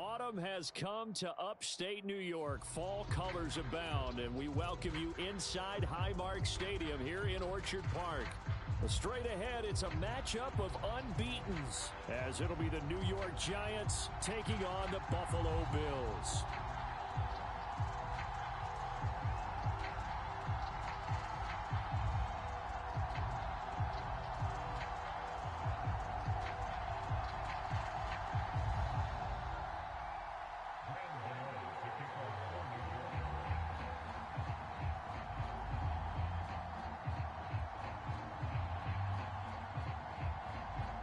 Autumn has come to upstate New York. Fall colors abound, and we welcome you inside Highmark Stadium here in Orchard Park. Straight ahead, it's a matchup of unbeatens, as it'll be the New York Giants taking on the Buffalo Bills.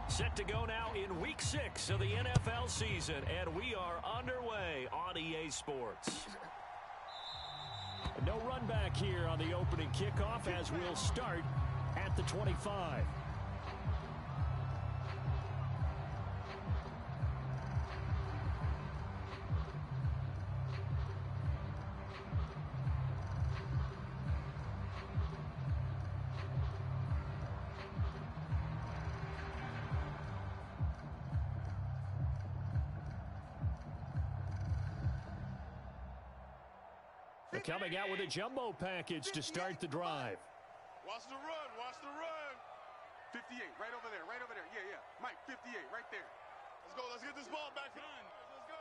Set to go now in Week 6 of the NFL season, and we are underway on EA Sports. No run back here on the opening kickoff as we'll start at the 25. Coming out with a jumbo package to start the drive. Watch the run, watch the run. 58, right over there, right over there. Yeah. Mike, 58, right there. Let's go, let's get this ball back. Let's go.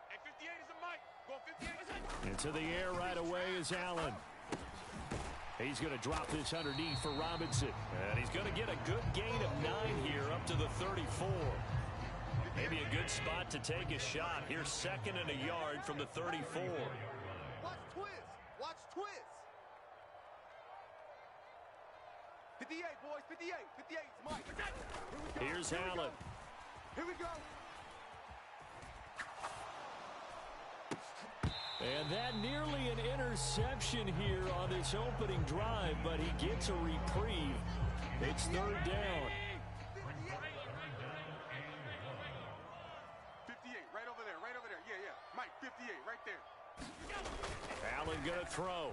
Hey, 58 is a Mike. Go 58. Into the air right away is Allen. He's going to drop this underneath for Robinson. And he's going to get a good gain of 9 here up to the 34. Maybe a good spot to take a shot. Here's 2nd and a yard from the 34. Watch twist. Watch twist. 58, boys. 58. 58. It's Mike. Here's Allen. Here we go. And that nearly an interception here on this opening drive, but he gets a reprieve. It's 3rd down. 58, right over there, right over there. Yeah. Mike, 58, right there. Allen going to throw.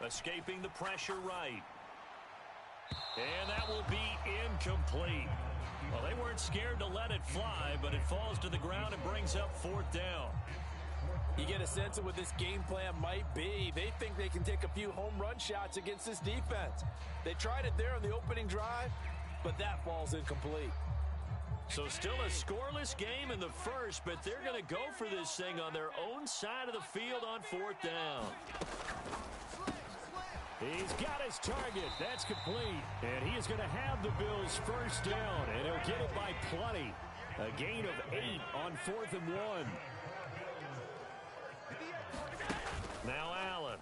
Escaping the pressure right. And that will be incomplete. Well, they weren't scared to let it fly, but it falls to the ground and brings up 4th down. You get a sense of what this game plan might be. They think they can take a few home run shots against this defense. They tried it there on the opening drive, but that falls incomplete. So still a scoreless game in the first, but they're going to go for this thing on their own side of the field on 4th down. He's got his target. That's complete. And he is going to have the Bills' 1st down, and he'll get it by plenty. A gain of 8 on 4th and 1. Now Allen.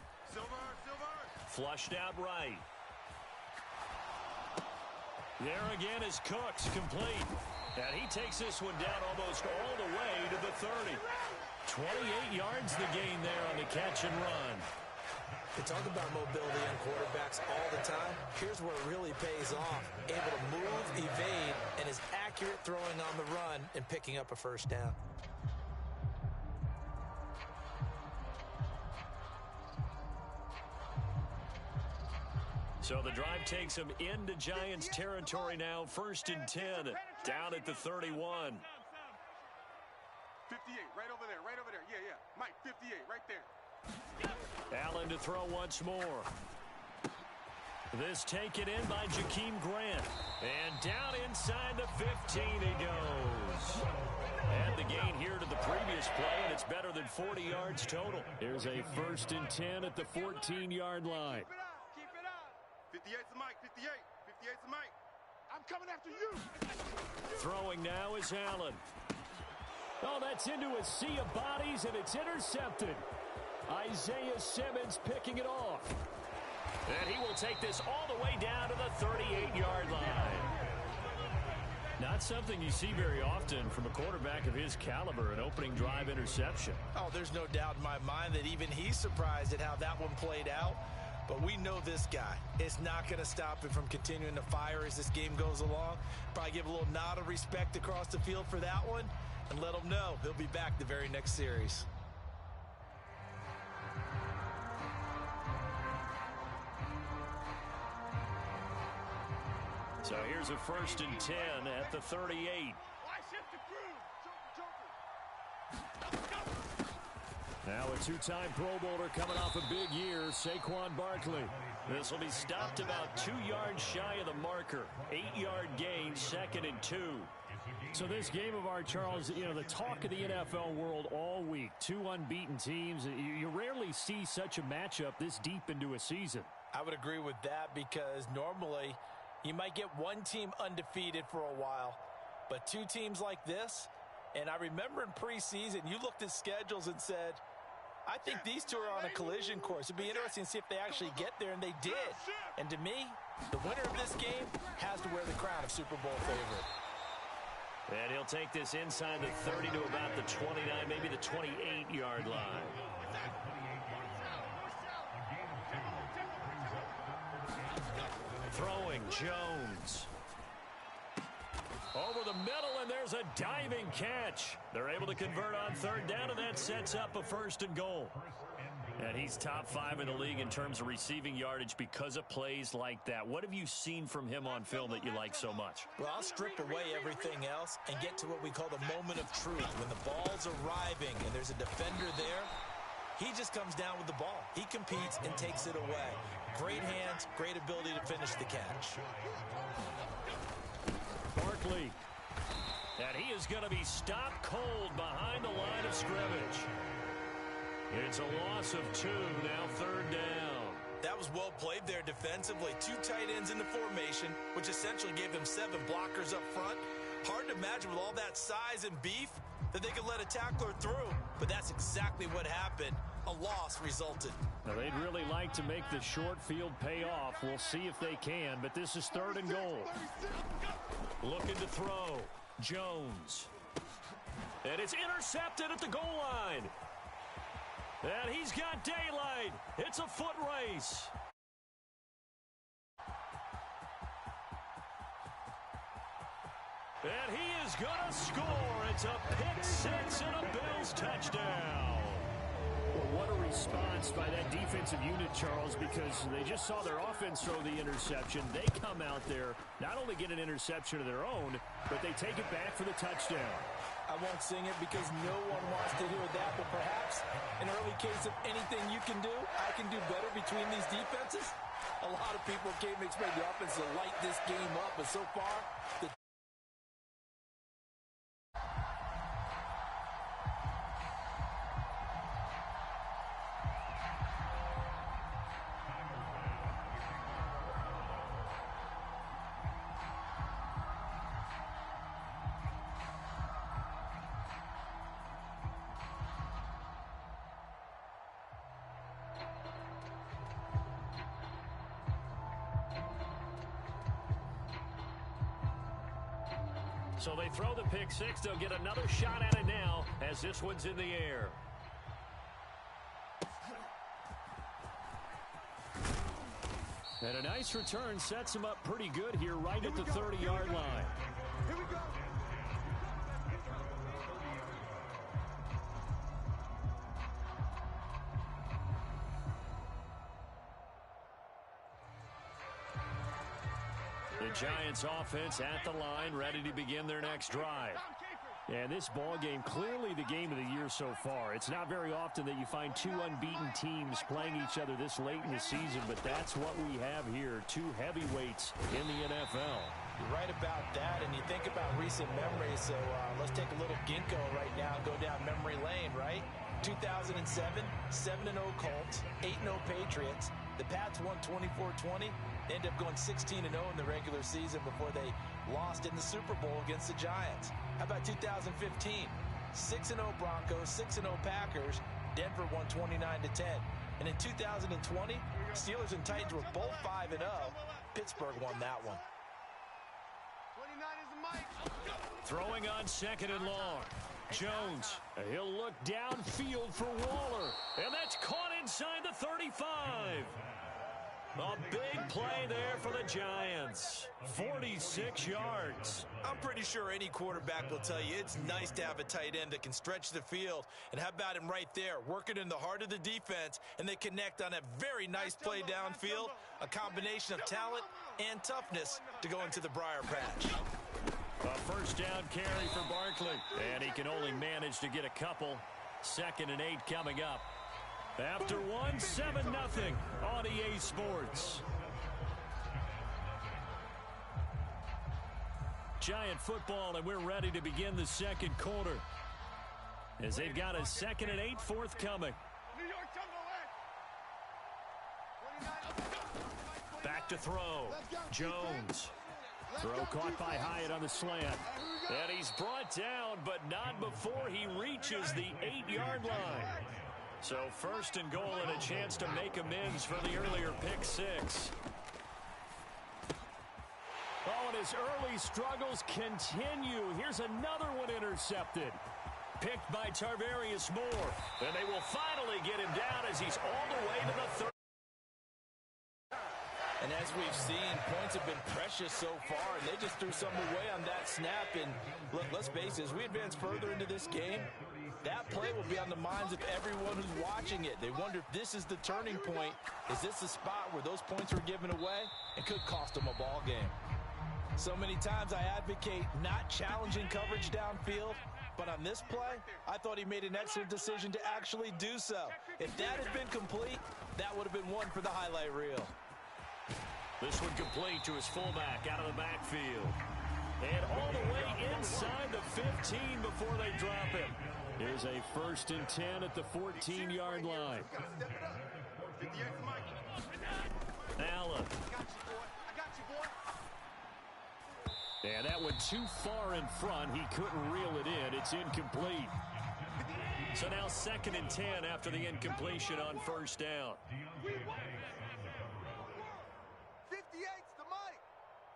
Flushed out right. There again is Cooks, complete. And he takes this one down almost all the way to the 30. 28 yards the gain there on the catch and run. They talk about mobility on quarterbacks all the time. Here's where it really pays off. Able to move, evade, and is accurate throwing on the run and picking up a 1st down. So the drive takes him into Giants territory now. 1st and 10, down at the 31. 58, right over there. Yeah. Mike, 58, right there. Allen to throw once more. This taken in by Jakeem Grant. And down inside the 15 he goes. And the gain here to the previous play, and it's better than 40 yards total. Here's a 1st and 10 at the 14-yard line. 58's Mike, 58. 58's Mike. I'm coming after you. Throwing now is Allen. Oh, that's into a sea of bodies, and it's intercepted. Isaiah Simmons picking it off. And he will take this all the way down to the 38-yard line. Not something you see very often from a quarterback of his caliber, an opening drive interception. Oh, there's no doubt in my mind that even he's surprised at how that one played out. But we know this guy. It's not going to stop him from continuing to fire as this game goes along. Probably give a little nod of respect across the field for that one and let him know he'll be back the very next series. So here's a 1st and 10 at the 38. Now a two-time Pro Bowler coming off a big year, Saquon Barkley. This will be stopped about 2 yards shy of the marker. 8-yard gain, 2nd and 2. So this game of ours, Charles, you know, the talk of the NFL world all week. 2 unbeaten teams. You rarely see such a matchup this deep into a season. I would agree with that because normally you might get one team undefeated for a while, but 2 teams like this, and I remember in preseason you looked at schedules and said, I think these 2 are on a collision course. It'd be interesting to see if they actually get there, and they did. And to me, the winner of this game has to wear the crown of Super Bowl favorite. And he'll take this inside the 30 to about the 29, maybe the 28-yard line. Throwing, Jones. Over the middle, and there's a diving catch. They're able to convert on 3rd down, and that sets up a 1st and goal. And he's top 5 in the league in terms of receiving yardage because of plays like that. What have you seen from him on film that you like so much? Well, I'll strip away everything else and get to what we call the moment of truth. When the ball's arriving and there's a defender there, he just comes down with the ball. He competes and takes it away. Great hands, great ability to finish the catch. Barkley. And he is going to be stopped cold behind the line of scrimmage. It's a loss of 2, now 3rd down. That was well played there defensively. 2 tight ends in the formation, which essentially gave them 7 blockers up front. Hard to imagine with all that size and beef that they could let a tackler through, but that's exactly what happened. A loss resulted. Now, they'd really like to make the short field pay off. We'll see if they can, but this is 3rd and goal. Looking to throw. Jones. And it's intercepted at the goal line. And he's got daylight. It's a foot race. And he is going to score. It's a pick 6 and a Bills touchdown. Well, what a response by that defensive unit, Charles, because they just saw their offense throw the interception. They come out there, not only get an interception of their own, but they take it back for the touchdown. I won't sing it because no one wants to hear that, but perhaps an early case of anything you can do, I can do better between these defenses. A lot of people came to expect the offense to light this game up, but so far, the So they throw the pick 6. They'll get another shot at it now as this one's in the air. And a nice return sets him up pretty good here right at the 30-yard line. Here we go. The Giants offense at the line, ready to begin their next drive. And this ball game, clearly the game of the year so far. It's not very often that you find 2 unbeaten teams playing each other this late in the season, but that's what we have here, 2 heavyweights in the NFL. You're right about that, and you think about recent memories, so let's take a little ginkgo right now and go down memory lane, right? 2007, 7-0 Colts, 8-0 Patriots. The Pats won 24-20. They ended up going 16-0 in the regular season before they lost in the Super Bowl against the Giants. How about 2015? 6-0 Broncos, 6-0 Packers. Denver won 29-10. And in 2020, Steelers and Titans were both 5-0. Pittsburgh won that one. 29 is the mic. Throwing on 2nd and long. Jones, he'll look downfield for Waller. And that's caught inside the 35. A big play there for the Giants. 46 yards. I'm pretty sure any quarterback will tell you it's nice to have a tight end that can stretch the field. And how about him right there, working in the heart of the defense, and they connect on a very nice play downfield, a combination of talent and toughness to go into the briar patch. A 1st down carry for Barkley. And he can only manage to get a couple. 2nd and 8 coming up. After one, 7-0 on EA Sports. Giant football, and we're ready to begin the second quarter. As they've got a 2nd and 8 forthcoming. Back to throw. Jones. Throw caught by Hyatt on the slant. And he's brought down, but not before he reaches the 8-yard line. So 1st and goal and a chance to make amends for the earlier pick 6. Oh, and his early struggles continue. Here's another one intercepted. Picked by Tarvarius Moore. And they will finally get him down as he's all the way to the 30. And as we've seen, points have been precious so far, and they just threw some away on that snap. And look, let's face it, as we advance further into this game, that play will be on the minds of everyone who's watching it. They wonder if this is the turning point. Is this the spot where those points were given away? It could cost them a ball game. So many times I advocate not challenging coverage downfield, but on this play, I thought he made an excellent decision to actually do so. If that had been complete, that would have been one for the highlight reel. This one complete to his fullback out of the backfield. And all the way inside the 15 before they drop him. Here's a 1st and 10 at the 14-yard line. Allen. And that went too far in front. He couldn't reel it in. It's incomplete. So now 2nd and 10 after the incompletion on 1st down. 58's the mic.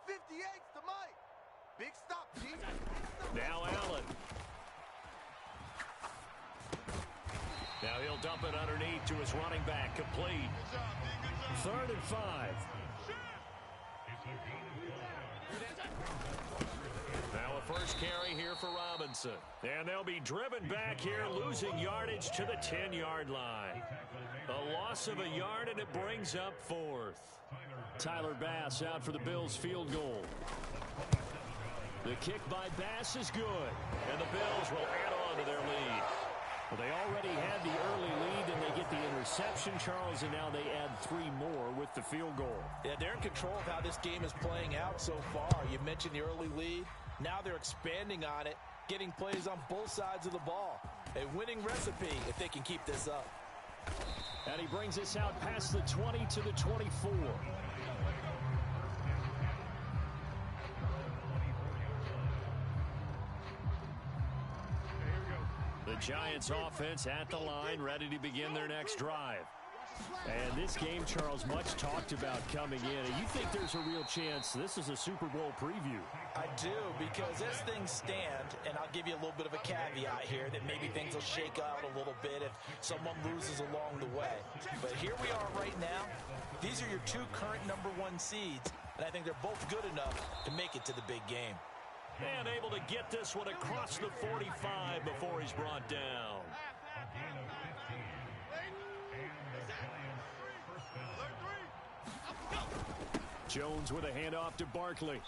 58's the mic. Big stop, G. Now Allen. Now he'll dump it underneath to his running back. Complete. 3rd and 5. Now a first carry here for Robinson. And they'll be driven back here, losing yardage to the 10-yard line. A loss of a yard, and it brings up 4th. Tyler Bass out for the Bills field goal. The kick by Bass is good. And the Bills will add on to their lead. Well, they already had the early lead, and they get the interception, Charles, and now they add 3 more with the field goal. Yeah, they're in control of how this game is playing out so far. You mentioned the early lead. Now they're expanding on it, getting plays on both sides of the ball. A winning recipe if they can keep this up. And he brings us out past the 20 to the 24. The Giants offense at the line, ready to begin their next drive. And this game, Charles, much talked about coming in. And you think there's a real chance this is a Super Bowl preview? I do, because as things stand, and I'll give you a little bit of a caveat here, that maybe things will shake out a little bit if someone loses along the way. But here we are right now. These are your 2 current #1 seeds, and I think they're both good enough to make it to the big game. And able to get this one across the 45 before he's brought down. Jones with a handoff to Barkley.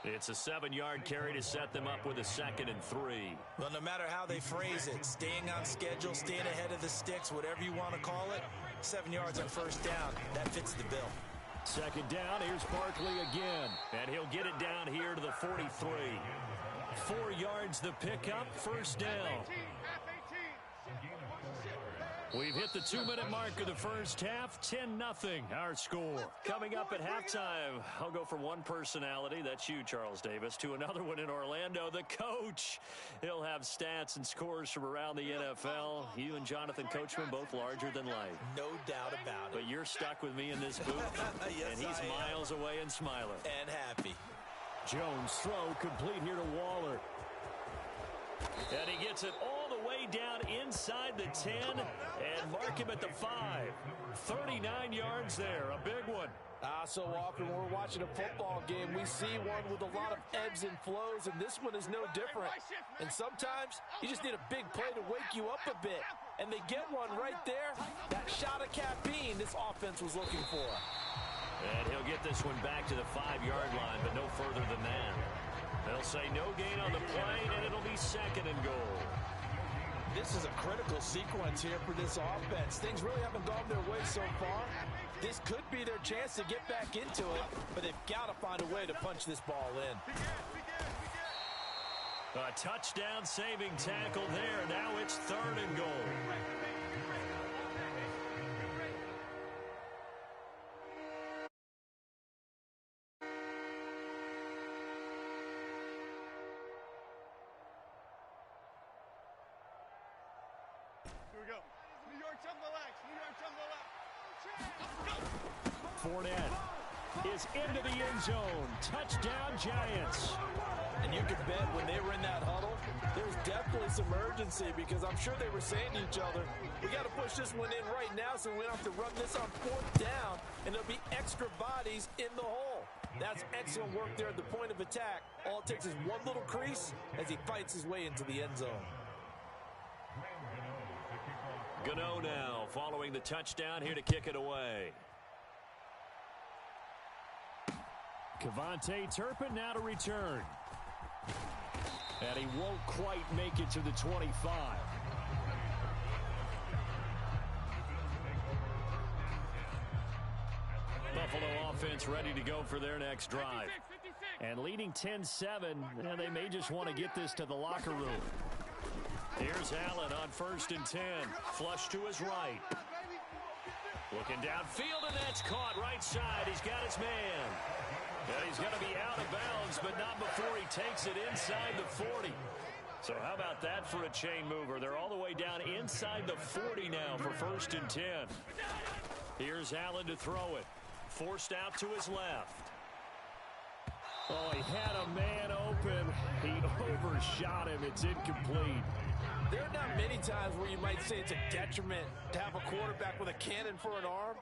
It's a 7-yard carry to set them up with a 2nd and 3. Well, no matter how they phrase it, staying on schedule, staying ahead of the sticks, whatever you want to call it, 7 yards on 1st down, that fits the bill. 2nd down, here's Barkley again. And he'll get it down here to the 43. 4 yards the pickup, 1st down. We've hit the 2-minute mark of the first half, 10-0 our score. Coming up at halftime, I'll go from one personality, that's you, Charles Davis, to another one in Orlando, the coach. He'll have stats and scores from around the NFL. You and Jonathan Coachman both larger than life. No doubt about it. But you're stuck with me in this booth, yes, and he's miles away and smiling. And happy. Jones throw complete here to Waller. And he gets it all the way down inside the 10 and mark him at the 5. 39 yards there, a big one. So often when we're watching a football game, we see one with a lot of ebbs and flows, and this one is no different. And sometimes you just need a big play to wake you up a bit. And they get one right there. That shot of caffeine this offense was looking for. And he'll get this one back to the 5-yard line, but no further than that. They'll say no gain on the play, and it'll be 2nd and goal. This is a critical sequence here for this offense. Things really haven't gone their way so far. This could be their chance to get back into it, but they've got to find a way to punch this ball in. A touchdown saving tackle there. Now it's 3rd and goal. Here we go. New York on the left. New York on the left. Fournette is into the end zone. Touchdown, Giants. And you can bet when they were in that huddle, there's definitely some urgency because I'm sure they were saying to each other, we got to push this one in right now so we don't have to run this on 4th down, and there'll be extra bodies in the hole. That's excellent work there at the point of attack. All it takes is one little crease as he fights his way into the end zone. Gano now following the touchdown here to kick it away. Kevontae Turpin now to return. And he won't quite make it to the 25. Buffalo offense ready to go for their next drive. And leading 10-7, and they may just want to get this to the locker room. Here's Allen on 1st and 10. Flush to his right. Looking downfield, and that's caught right side. He's got his man. And he's going to be out of bounds, but not before he takes it inside the 40. So how about that for a chain mover? They're all the way down inside the 40 now for 1st and 10. Here's Allen to throw it. Forced out to his left. Oh, he had a man open. He overshot him. It's incomplete. There are not many times where you might say it's a detriment to have a quarterback with a cannon for an arm,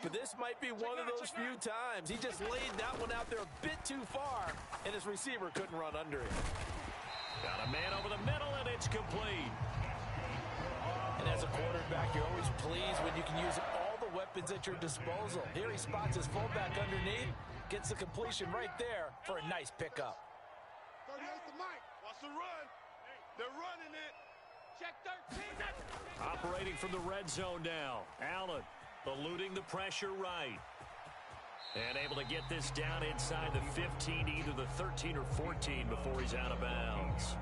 but this might be one of those few times. He just laid that one out there a bit too far, and his receiver couldn't run under it. Got a man over the middle, and it's complete. And as a quarterback, you're always pleased when you can use all the weapons at your disposal. Here he spots his fullback underneath, gets the completion right there for a nice pickup. 38's the mic. Watch the run. They're running it. Check 13. Operating from the red zone now. Allen eluding the pressure right. And able to get this down inside the 15, either the 13 or 14 before he's out of bounds.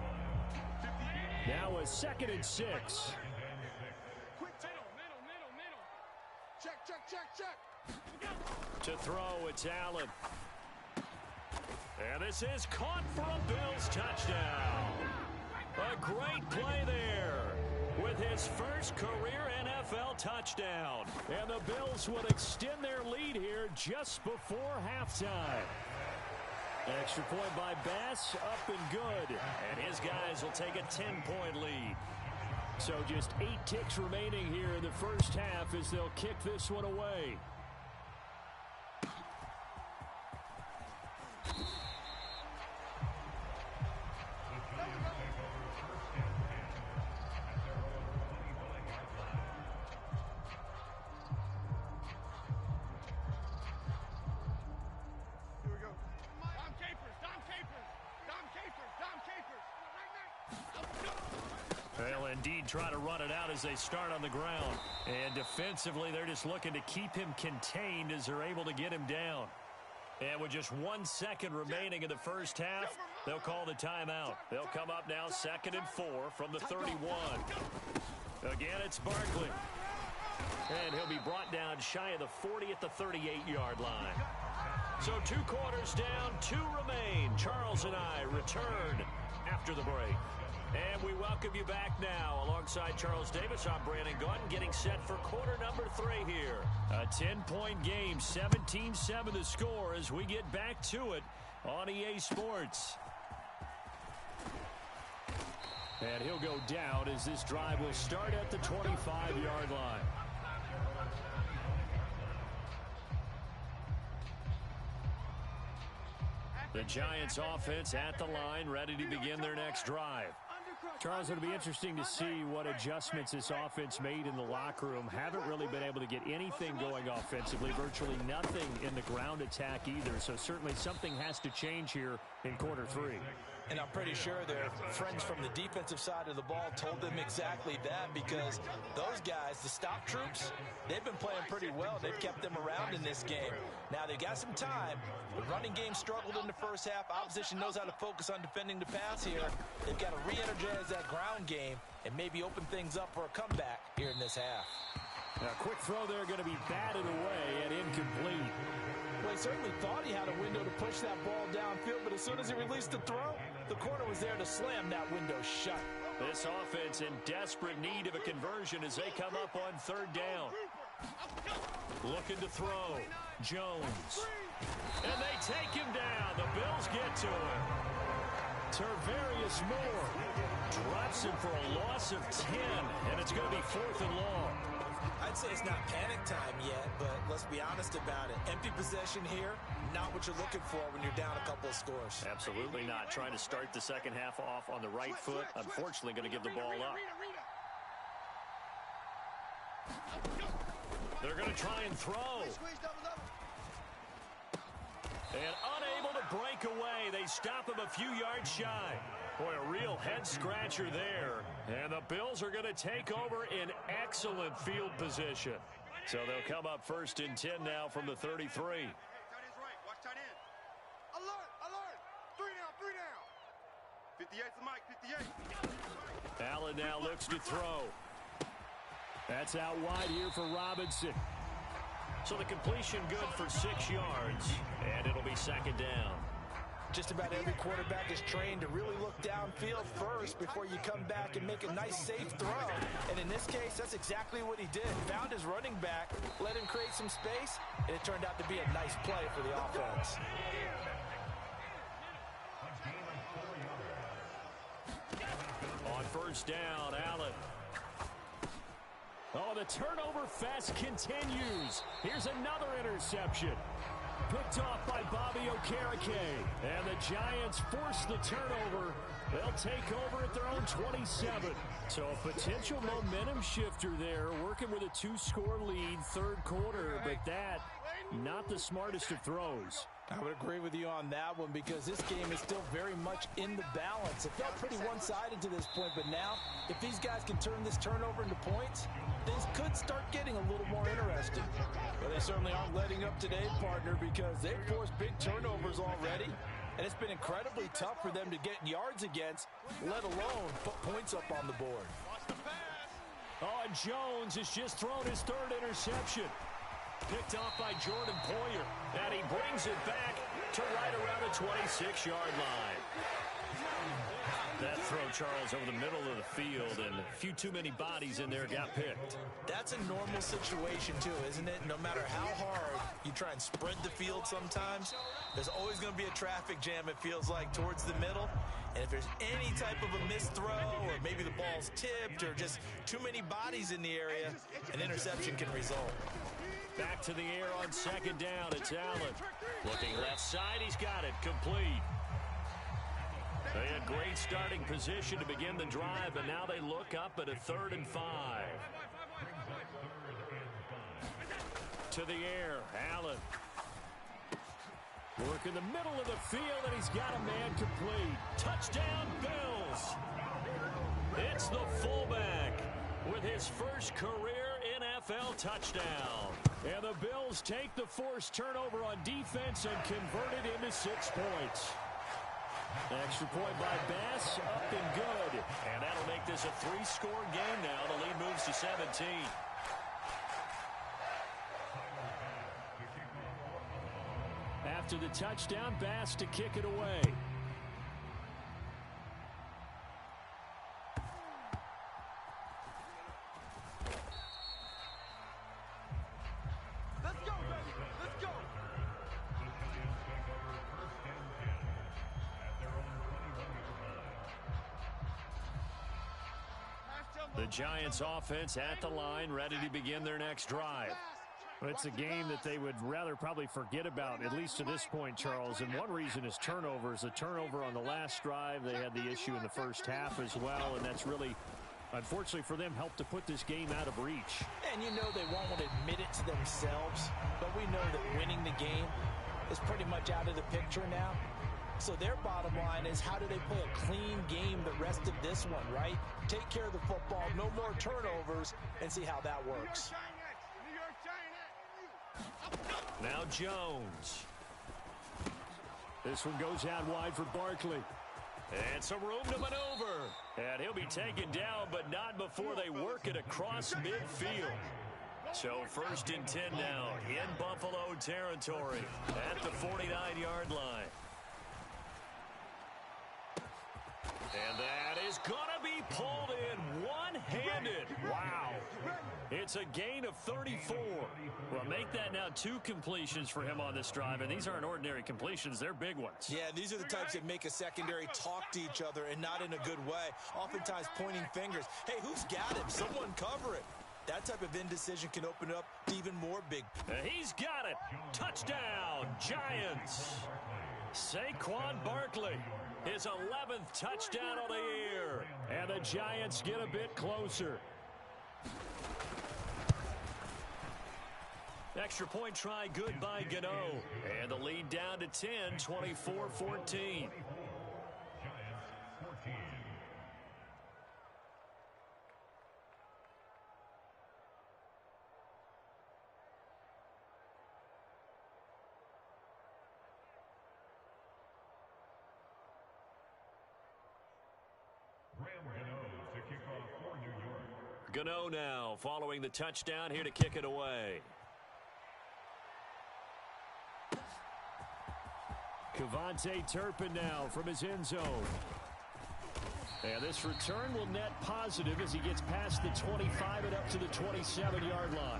Now a 2nd and 6. Quick middle. Check. To throw, it's Allen. And this is caught for a Bills touchdown. A great play there with his first career NFL touchdown. And the Bills would extend their lead here just before halftime. Extra point by Bass, up and good. And his guys will take a 10-point lead. So just 8 ticks remaining here in the first half as they'll kick this one away. They'll indeed try to run it out as they start on the ground. And defensively, they're just looking to keep him contained as they're able to get him down. And with just 1 second remaining in the first half, they'll call the timeout. They'll come up now 2nd and 4 from the 31. Again, it's Barkley. And he'll be brought down shy of the 40 at the 38-yard line. So 2 quarters down, 2 remain. Charles and I return after the break. And we welcome you back now. Alongside Charles Davis, I'm Brandon Gunn, getting set for quarter number 3 here. A 10-point game, 17-7 the score as we get back to it on EA Sports. And he'll go down as this drive will start at the 25-yard line. The Giants offense at the line, ready to begin their next drive. Charles, it'll be interesting to see what adjustments this offense made in the locker room. Haven't really been able to get anything going offensively, virtually nothing in the ground attack either. So certainly something has to change here in quarter three. And I'm pretty sure their friends from the defensive side of the ball told them exactly that, because those guys, the stop troops, they've been playing pretty well. They've kept them around in this game. Now, they've got some time. The running game struggled in the first half. Opposition knows how to focus on defending the pass here. They've got to re-energize that ground game and maybe open things up for a comeback here in this half. A quick throw there going to be batted away and incomplete. Well, he certainly thought he had a window to push that ball downfield, but as soon as he released the throw, the corner was there to slam that window shut. This offense in desperate need of a conversion as they come up on third down. Looking to throw. Jones. And they take him down. The Bills get to him. Tervarius Moore drops him for a loss of 10, and it's going to be 4th and long. I'd say it's not panic time yet, but let's be honest about it. Empty possession here, not what you're looking for when you're down a couple of scores. Absolutely not. Trying to start the second half off on the right foot. Unfortunately, going to give the ball up. They're going to try and throw. And unable to break away. They stop him a few yards shy. Boy, a real head-scratcher there. And the Bills are going to take over in excellent field position. So they'll come up 1st and 10 now from the 33. Tight end's right. Watch tight end. Alert! Alert! 3 down! 58's the mic. 58. Allen now looks to throw. That's out wide here for Robinson. So the completion good for 6 yards. And it'll be 2nd down. Just about every quarterback is trained to really look downfield first before you come back and make a nice, safe throw. And in this case, that's exactly what he did. Found his running back, let him create some space, and it turned out to be a nice play for the offense. On 1st down, Allen. Oh, the turnover fest continues. Here's another interception. Picked off by Bobby Okereke. And the Giants force the turnover. They'll take over at their own 27. So a potential momentum shifter there, working with a 2-score lead, 3rd quarter. But that, not the smartest of throws. I would agree with you on that one, because this game is still very much in the balance. It felt pretty one-sided to this point, but now, if these guys can turn this turnover into points, things could start getting a little more interesting. But they certainly aren't letting up today, partner, because they've forced big turnovers already, and it's been incredibly tough for them to get yards against, let alone put points up on the board. Oh, and Jones has just thrown his 3rd interception. Picked off by Jordan Poyer. And he brings it back to right around the 26-yard line. That throw, Charles, over the middle of the field, and a few too many bodies in there got picked. That's a normal situation, too, isn't it? No matter how hard you try and spread the field sometimes, there's always going to be a traffic jam, it feels like, towards the middle. And if there's any type of a missed throw, or maybe the ball's tipped, or just too many bodies in the area, an interception can result. Back to the air on 2nd down. It's Allen. Looking left side. He's got it. Complete. They had great starting position to begin the drive, but now they look up at a 3rd and 5. To the air. Allen. Work in the middle of the field, and he's got a man complete. Touchdown, Bills. It's the fullback with his first career NFL touchdown. And the Bills take the forced turnover on defense and convert it into 6 points. Extra point by Bass, up and good. And that'll make this a 3-score game now. The lead moves to 17. After the touchdown, Bass to kick it away. Let's go, baby. Let's go. The Giants offense at the line, ready to begin their next drive. Well, it's a game that they would rather probably forget about, at least to this point, Charles. And one reason is turnovers. A turnover on the last drive. They had the issue in the first half as well, and that's really, unfortunately for them, helped to put this game out of reach. And you know they won't admit it to themselves, but we know that winning the game is pretty much out of the picture now. So their bottom line is, how do they play a clean game the rest of this one, right? Take care of the football, no more turnovers, and see how that works. Now Jones. This one goes out wide for Barkley. And some room to maneuver. And he'll be taken down, but not before they work it across midfield. So 1st and 10 now in Buffalo territory at the 49-yard line. And that is going to be pulled in one-handed. Wow. It's a gain of 34. Well, make that now 2 completions for him on this drive, and these aren't ordinary completions. They're big ones. Yeah, these are the types that make a secondary talk to each other, and not in a good way. Oftentimes pointing fingers. Hey, who's got him? Someone cover it. That type of indecision can open up to even more big. He's got it. Touchdown, Giants. Saquon Barkley, his 11th touchdown of the year. And the Giants get a bit closer. Extra point try good by Gano. And the lead down to 10, 24-14. Gano now following the touchdown, here to kick it away. Kevontae Turpin now from his end zone. And this return will net positive as he gets past the 25 and up to the 27-yard line.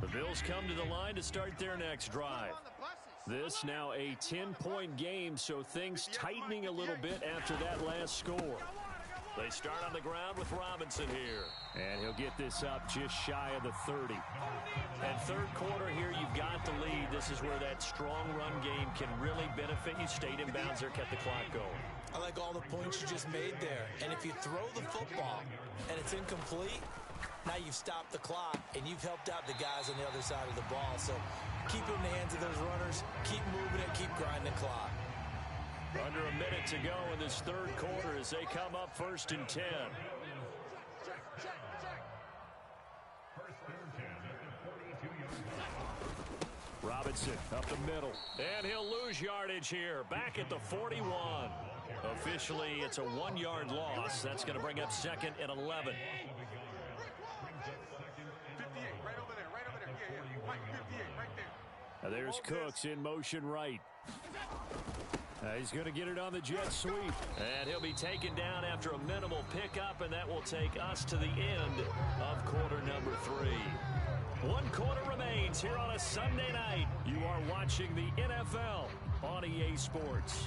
The Bills come to the line to start their next drive. This now a 10-point game, so things tightening a little bit after that last score. They start on the ground with Robinson here. And he'll get this up just shy of the 30. And third quarter here, you've got the lead. This is where that strong run game can really benefit you. Stayed in bounds there, kept the clock going. I like all the points you just made there. And if you throw the football and it's incomplete, now you've stopped the clock and you've helped out the guys on the other side of the ball. So keep it in the hands of those runners. Keep moving it. Keep grinding the clock. Under a minute to go in this third quarter as they come up 1st and 10. Robinson up the middle. And he'll lose yardage here. Back at the 41. Officially, it's a 1-yard loss. That's going to bring up 2nd and 11. 58, right over there, right over there. Yeah. Mike, 58, right there. Now there's Cooks in motion right. He's going to get it on the jet sweep. And he'll be taken down after a minimal pickup, and that will take us to the end of quarter number 3. 1 quarter remains here on a Sunday night. You are watching the NFL on EA Sports.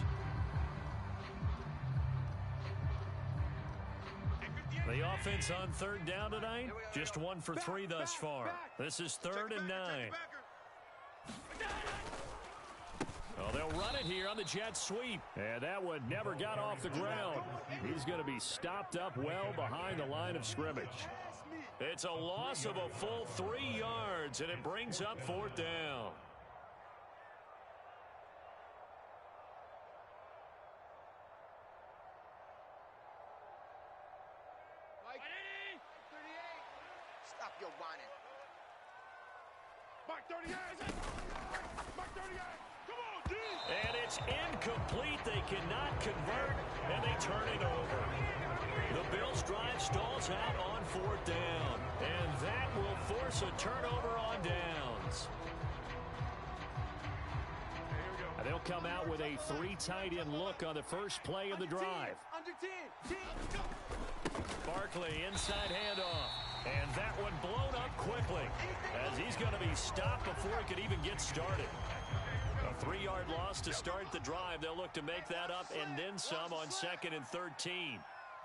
The offense on 3rd down tonight, just 1 for 3 thus far. This is 3rd and 9. Well, they'll run it here on the jet sweep. And that one never got off the ground. He's going to be stopped up well behind the line of scrimmage. It's a loss of a full 3 yards, and it brings up 4th down. Mike, 38. Stop your whining. Mike, 38. Mike, 38. Come on, D. And it's incomplete. They cannot convert, and they turn it over. The Bills' drive stalls out on 4th down, and that will force a turnover on downs. And they'll come out with a 3 tight end look on the first play of the drive. Under 10. Barkley inside handoff, and that one blown up quickly as he's going to be stopped before he could even get started. A 3-yard loss to start the drive. They'll look to make that up and then some on 2nd and 13.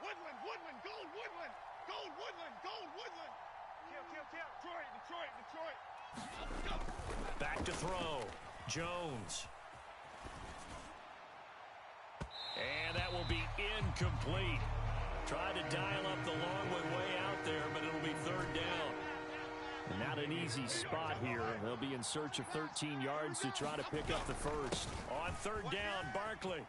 Woodland, Woodland, gold, Woodland. Gold, Woodland, gold, Woodland. Kill. Detroit. Go. Back to throw. Jones. And that will be incomplete. Tried to dial up the long way out there, but it'll be third down. Not an easy spot here. They'll be in search of 13 yards to try to pick up the first. On third down, Barkley.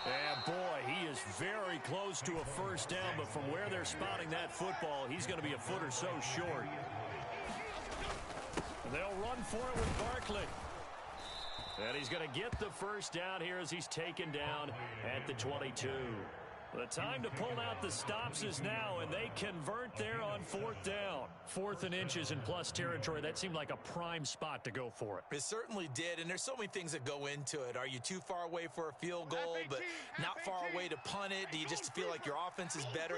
And boy, he is very close to a first down, but from where they're spotting that football, he's going to be a foot or so short. And they'll run for it with Barkley. And he's going to get the first down here as he's taken down at the 22. The time to pull out the stops is now, and they convert there on fourth down. 4th and inches in plus territory. That seemed like a prime spot to go for it. It certainly did, and there's so many things that go into it. Are you too far away for a field goal, but not far away to punt it? Do you just feel like your offense is better?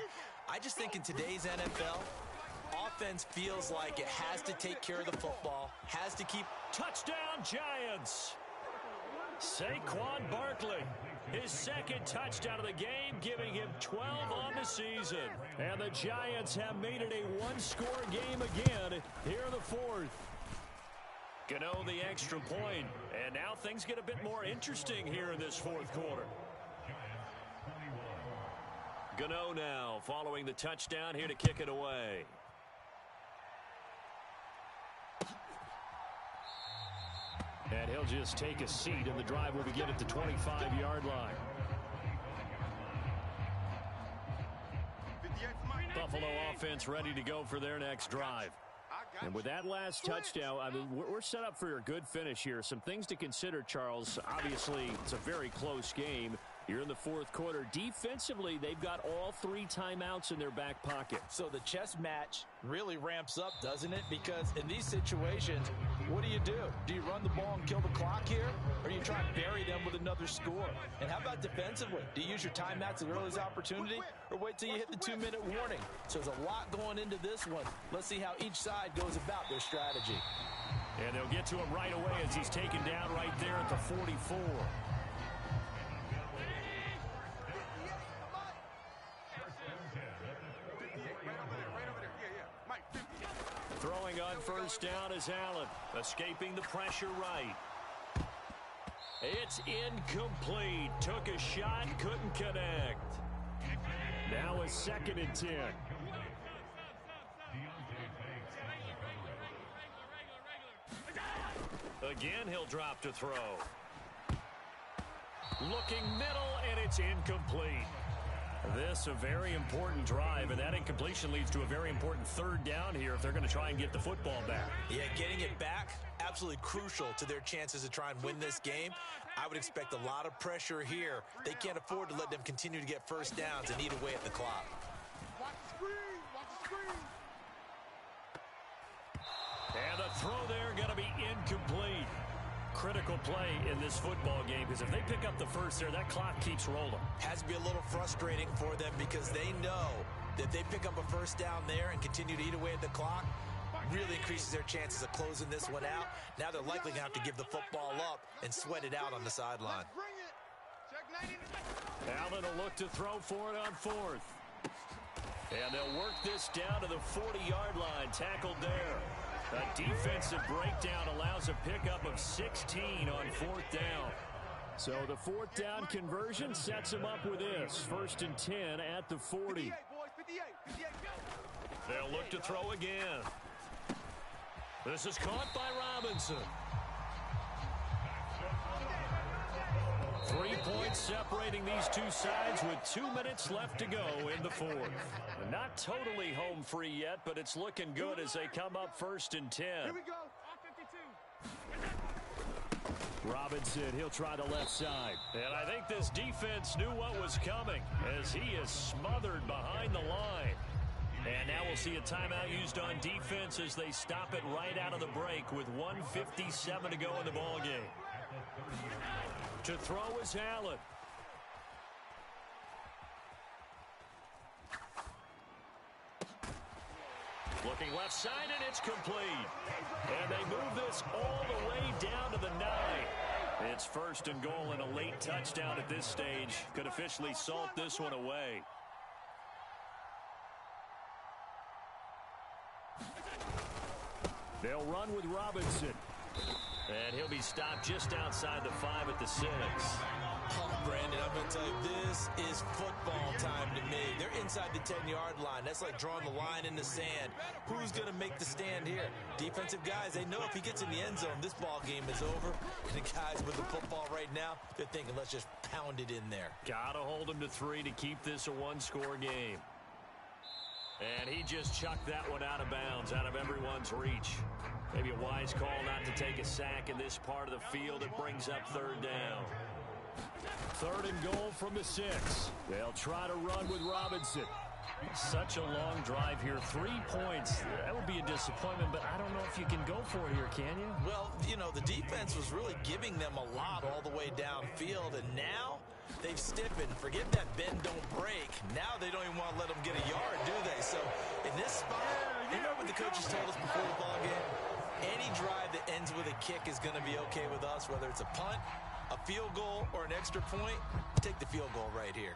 I just think in today's NFL, offense feels like it has to take care of the football, has to keep... Touchdown, Giants! Saquon Barkley, his second touchdown of the game, giving him 12 on the season. And the Giants have made it a one-score game again here in the fourth. Gano the extra point, and now things get a bit more interesting here in this fourth quarter. Gano now following the touchdown here to kick it away. And he'll just take a seat, and the drive will begin at the 25-yard line. Buffalo offense ready to go for their next drive. And with that last touchdown, I mean, we're set up for a good finish here. Some things to consider, Charles. Obviously, it's a very close game. You're in the fourth quarter. Defensively, they've got all 3 timeouts in their back pocket. So the chess match really ramps up, doesn't it? Because in these situations, what do? Do you run the ball and kill the clock here? Or do you try and bury them with another score? And how about defensively? Do you use your timeouts at the earliest opportunity? Or wait till you hit the 2-minute warning? So there's a lot going into this one. Let's see how each side goes about their strategy. And they'll get to him right away as he's taken down right there at the 44. Throwing on first down is Allen, escaping the pressure right. It's incomplete. Took a shot, couldn't connect. Now a 2nd and 10. Again, he'll drop to throw. Looking middle, and it's incomplete. This a very important drive, and that incompletion leads to a very important third down here if they're going to try and get the football back. Yeah, getting it back, absolutely crucial to their chances to try and win this game. I would expect a lot of pressure here. They can't afford to let them continue to get first downs and eat away at the clock. Watch the screen. Watch the screen. And the throw there going to be incomplete. Critical play in this football game, because if they pick up the first there, that clock keeps rolling. Has to be a little frustrating for them because they know that if they pick up a first down there and continue to eat away at the clock, really increases their chances of closing this one out. Now they're likely going to have to give the football up and sweat it out on the sideline. Allen will look to throw for it on 4th. And they'll work this down to the 40-yard line, tackled there. A defensive breakdown allows a pickup of 16 on 4th down. So the 4th down conversion sets them up with this. 1st and 10 at the 40. They'll look to throw again. This is caught by Robinson. 3 points separating these two sides with 2 minutes left to go in the fourth. Not totally home free yet, but it's looking good as they come up 1st and 10. Here we go. Robinson, he'll try the left side. And I think this defense knew what was coming as he is smothered behind the line. And now we'll see a timeout used on defense as they stop it right out of the break with 1:57 to go in the ballgame. To throw is Allen. Looking left side, and it's complete. And they move this all the way down to the 9. It's 1st and goal and a late touchdown at this stage. Could officially salt this one away. They'll run with Robinson. And he'll be stopped just outside the 5 at the 6. Oh, Brandon, I'm going to tell you, this is football time to me. They're inside the 10-yard line. That's like drawing the line in the sand. Who's going to make the stand here? Defensive guys, they know if he gets in the end zone, this ball game is over. And the guys with the football right now, they're thinking, let's just pound it in there. Got to hold him to 3 to keep this a one-score game. And he just chucked that one out of bounds, out of everyone's reach. Maybe a wise call not to take a sack in this part of the field. It brings up 3rd down. 3rd and goal from the 6. They'll try to run with Robinson. Such a long drive here. 3 points. That would be a disappointment, but I don't know if you can go for it here, can you? Well, you know, the defense was really giving them a lot all the way downfield, and now they've stiffened. Forget that bend, don't break. Now they don't even want to let them get a yard, do they? So in this spot, remember what the coaches told us before the ball game? Any drive that ends with a kick is going to be okay with us, whether it's a punt, a field goal, or an extra point. Take the field goal right here.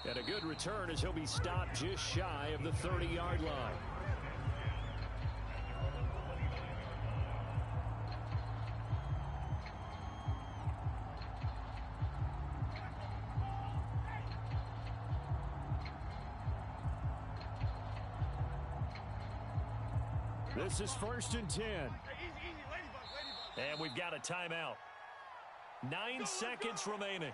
And a good return as he'll be stopped just shy of the 30-yard line. This is 1st and 10. And we've got a timeout. 9 seconds remaining.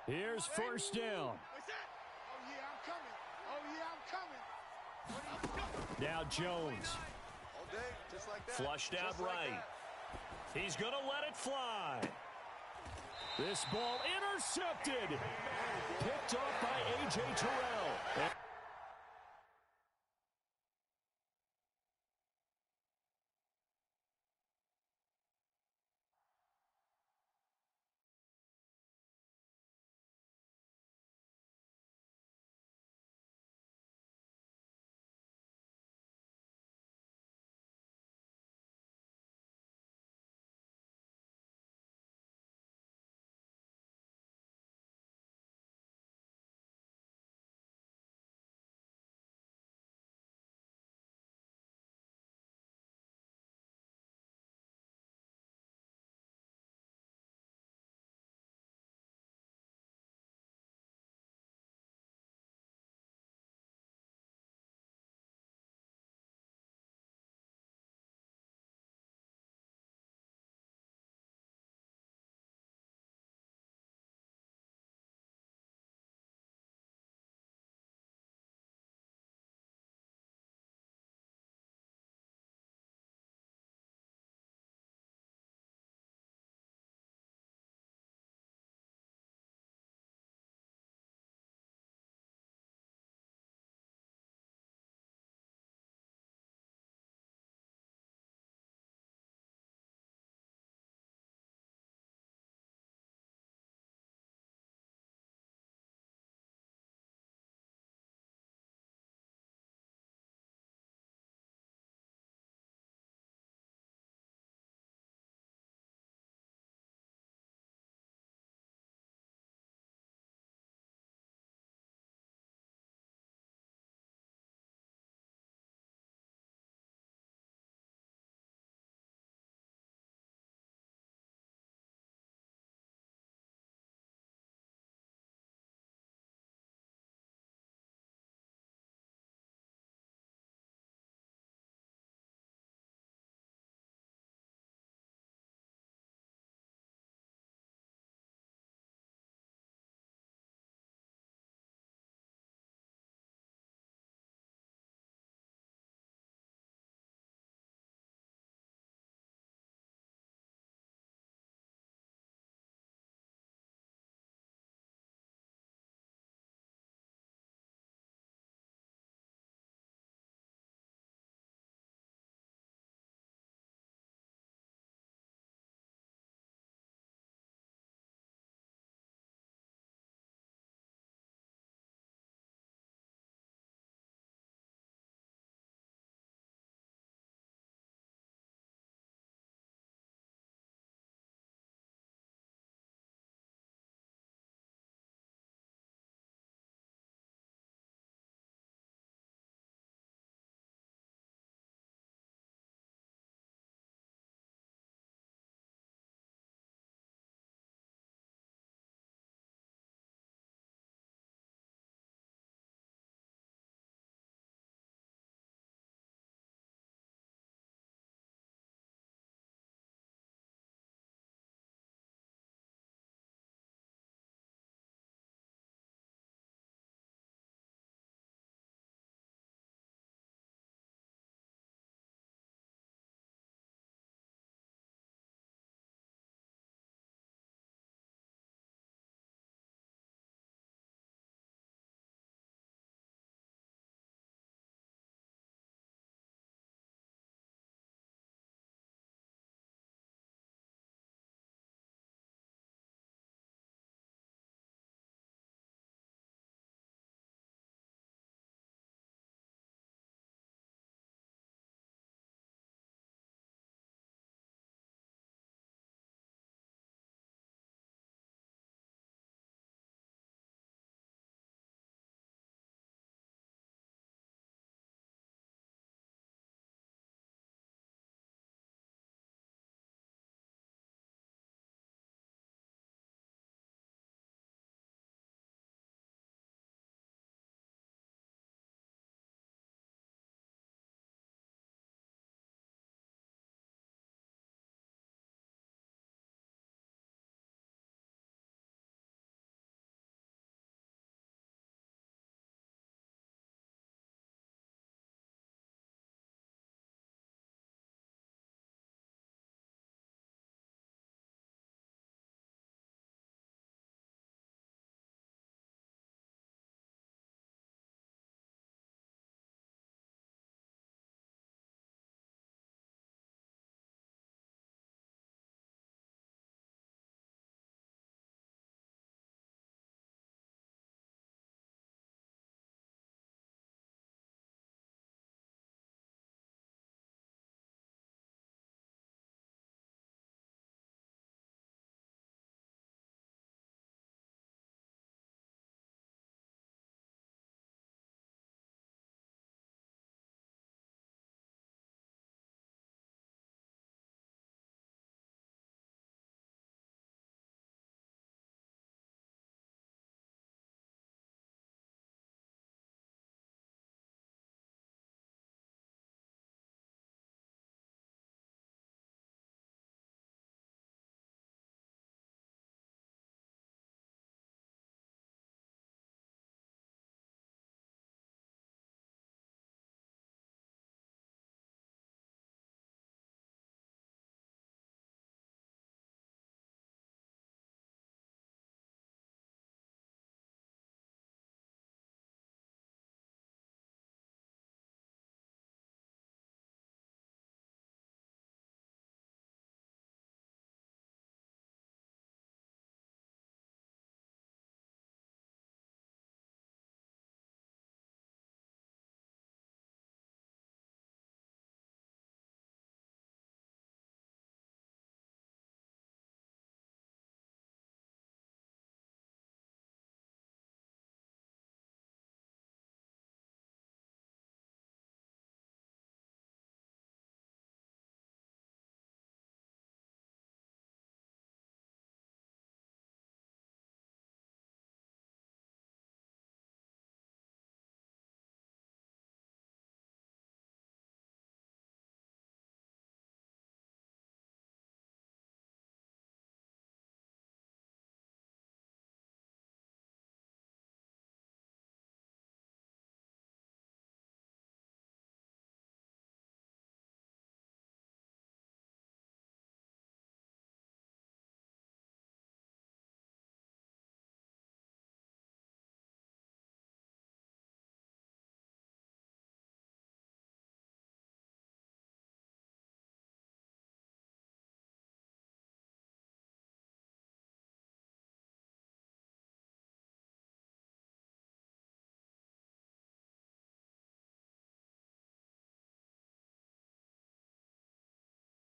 Here's 1st down. Oh, yeah, I'm coming. Oh, yeah, I'm coming. Now Jones. All day, just like that. Flushed out Just like right. that. He's going to let it fly. This ball intercepted. Picked off by A.J. Terrell.